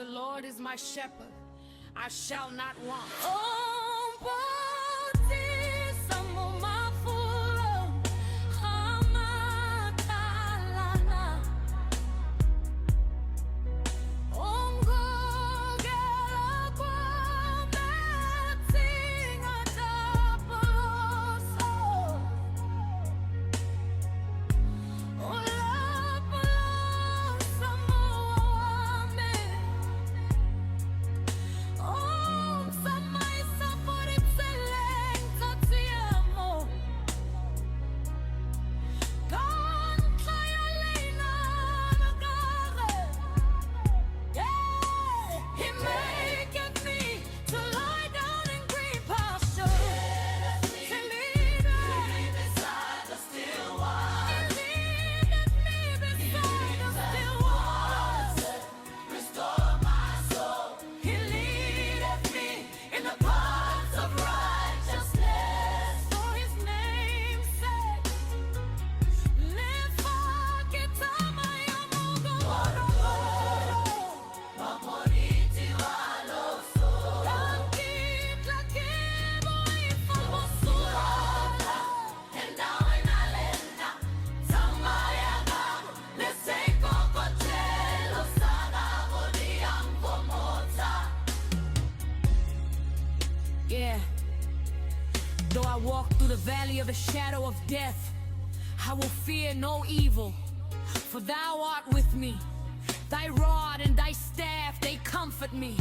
The Lord is my shepherd, I shall not want. Yeah. Though I walk through the valley of the shadow of death, I will fear no evil, for thou art with me. Thy rod and thy staff, they comfort me.